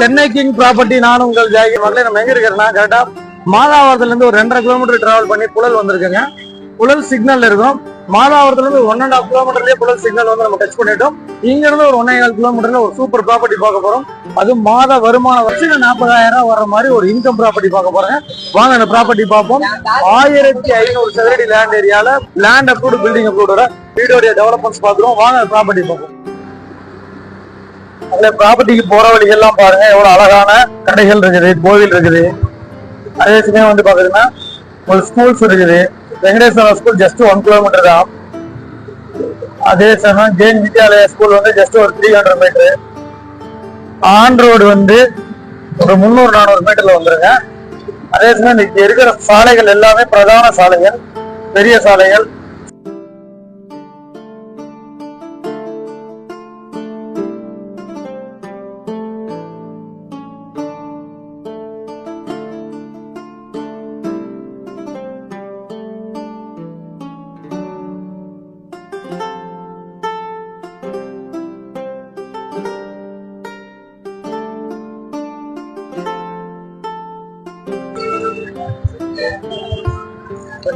Chennai king property. நான் உங்கள் ஜாகி மக்களே. நம்ம எங்க இருக்கிறேன்னா கரெக்டா மாதாவரத்துல இருந்து ஒரு 2.5 கிலோமீட்டர் டிராவல் பண்ணி புழல் வந்திருக்கேங்க. புழல் சிக்னல் இருக்கும். மாதாவரத்துல இருந்து 1.5 கிலோமீட்டர்லயே புழல் சிக்னல் வந்து நம்ம டச் பண்ணிட்டோம். இங்க இருந்து ஒரு 1.25 கிலோமீட்டர்ல ஒரு சூப்பர் ப்ராப்பர்ட்டி பார்க்க போறோம். அது மாத வருமான வருஷம் 40,000 வர மாதிரி ஒரு இன்கம் ப்ராப்பர்ட்டி பார்க்க போறேன். வாங்க அந்த ப்ராப்பர்ட்டி பார்ப்போம். 1500 சதுரடி லேண்ட் ஏரியால லேண்ட் அப்ரூவ்டு பில்டிங் அப்ரூவ்டோட வீடோடைய டெவலப்மெண்ட்ஸ் பார்க்குறோம். வாங்க அந்த ப்ராப்பர்ட்டி பார்ப்போம். அதுல ப்ராப்பர்ட்டிக்கு போற வழிகள்லாம் பாருங்க, எவ்வளவு அழகான கடைகள் இருக்குது, கோவில் இருக்குது. அதே சமயம் வந்து பாக்குறீங்கன்னா ஒரு ஸ்கூல்ஸ் இருக்குது. வெங்கடேஸ்வரா ஸ்கூல் ஜஸ்ட் 1 கிலோமீட்டர் தான். அதே சமயம் ஜெயின் வித்யாலயா ஸ்கூல் வந்து ஜஸ்ட் ஒரு 300 மீட்டர். ஆன் ரோடு வந்து ஒரு 300-400 மீட்டர்ல வந்துருங்க. அதே சமயம் இங்க இருக்கிற சாலைகள் எல்லாமே பிரதான சாலைகள், பெரிய சாலைகள்.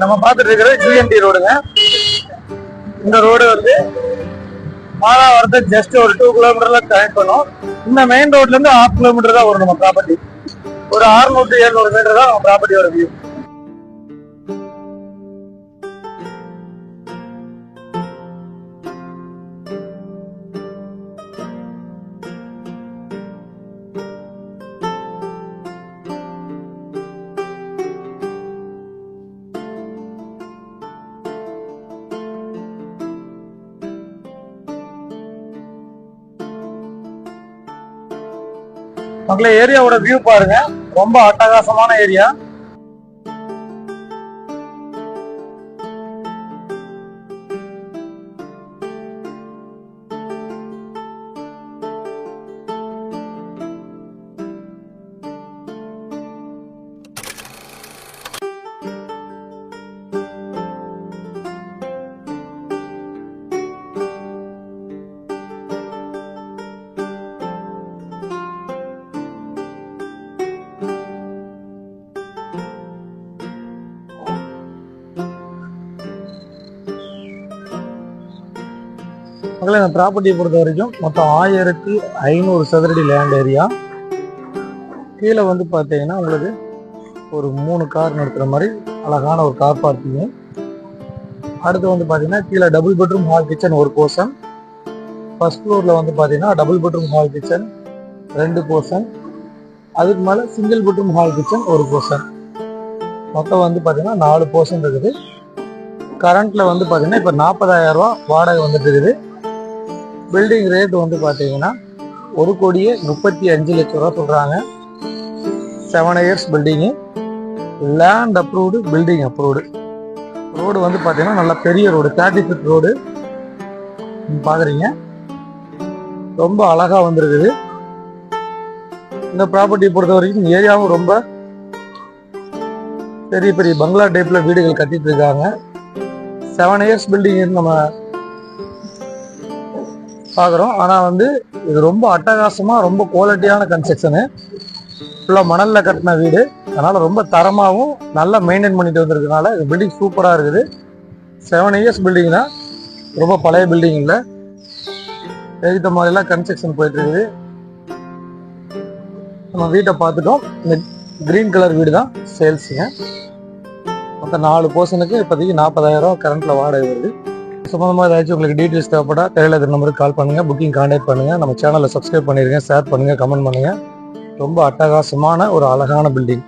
நம்ம பார்த்துட்டு இருக்கிறது ஜிஎன்டி ரோடுங்க. இந்த ரோடு வந்து மாதாவரத்தை ஜஸ்ட் ஒரு 2 கிலோமீட்டர்ல கனெக்ட் பண்ணும். இந்த மெயின் ரோட்ல இருந்து 1/2 கிலோமீட்டர் தான் வரும் நம்ம ப்ராப்பர்ட்டி. ஒரு 600-700 மீட்டர் தான் நம்ம ப்ராப்பர்ட்டியோட வியூ. மக்களே, ஏரியாவோட வியூ பாருங்க, ரொம்ப அட்டகாசமான ஏரியா. இந்த ப்ராப்பர்ட்டியை பொறுத்த வரைக்கும் மொத்தம் 1500 சதுரடி லேண்ட் ஏரியா. கீழே வந்து பார்த்தீங்கன்னா உங்களுக்கு ஒரு 3 கார் நிறுத்துற மாதிரி அழகான ஒரு கார் பார்க்கிங். அடுத்து வந்து பார்த்தீங்கன்னா கீழே டபுள் பெட்ரூம் ஹால் கிச்சன் ஒரு போர்ஷன். ஃபர்ஸ்ட் ஃப்ளோரில் வந்து பார்த்தீங்கன்னா double bedroom hall kitchen 2 portion. அதுக்கு மேலே சிங்கிள் பெட்ரூம் ஹால் கிச்சன் ஒரு போர்ஷன். மொத்தம் வந்து பார்த்தீங்கன்னா 4 போர்ஷன் இருக்குது. கரண்ட்ல வந்து பார்த்தீங்கன்னா இப்போ 40,000 ரூபா வாடகை வந்துட்டு இருக்குது. பில்டிங் ரேட் வந்து பார்த்தீங்கன்னா 1,35 லட்சம் ரூபா சொல்கிறாங்க. 7 years building, land approved, building approved. Road வந்து பார்த்தீங்கன்னா நல்ல பெரிய ரோடு, 30 ஃபீட் ரோடு பார்க்குறீங்க. ரொம்ப அழகாக வந்துருக்குது. இந்த ப்ராப்பர்ட்டியை பொறுத்த வரைக்கும் ஏரியாவும் ரொம்ப பெரிய பெரிய பங்களா டைப்பில் வீடுகள் கட்டிட்டு இருக்காங்க. 7 இயர்ஸ் பில்டிங் நம்ம பார்க்குறோம். ஆனால் வந்து இது ரொம்ப அட்டகாசமாக, ரொம்ப குவாலிட்டியான கன்ஸ்ட்ரக்ஷனு. ஃபுல்லாக மணலில் கட்டின வீடு, அதனால் ரொம்ப தரமாகவும் நல்லா மெயின்டைன் பண்ணிட்டு வந்திருக்கனால இது பில்டிங் சூப்பராக இருக்குது. 7 இயர்ஸ் பில்டிங் தான், ரொம்ப பழைய பில்டிங் இல்லை. ஏற்ற மாதிரிலாம் கன்ஸ்ட்ரக்ஷன் போயிட்டு இருக்குது. நம்ம வீட்டை பார்த்துட்டோம். இந்த கிரீன் கலர் வீடு தான் சேல்ஸுங்க. மொத்தம் 4 போர்ஷனுக்கு இப்போதைக்கு 40,000 ரூபா கரண்ட்டில் வாடகை வருது. சம்பந்தமாக ஏதாச்சும் உங்களுக்கு டீட்டெயில்ஸ் தேவைப்பட்டா தெரியல நம்பருக்கு கால் பண்ணுங்கள், புக்கிங் கான்டாக்ட் பண்ணுங்கள். நம்ம சேனலை சப்ஸ்கிரைப் பண்ணிடுங்க, ஷேர் பண்ணுங்கள், கமெண்ட் பண்ணுங்கள். ரொம்ப அட்டகாசமான ஒரு அழகான பில்டிங்.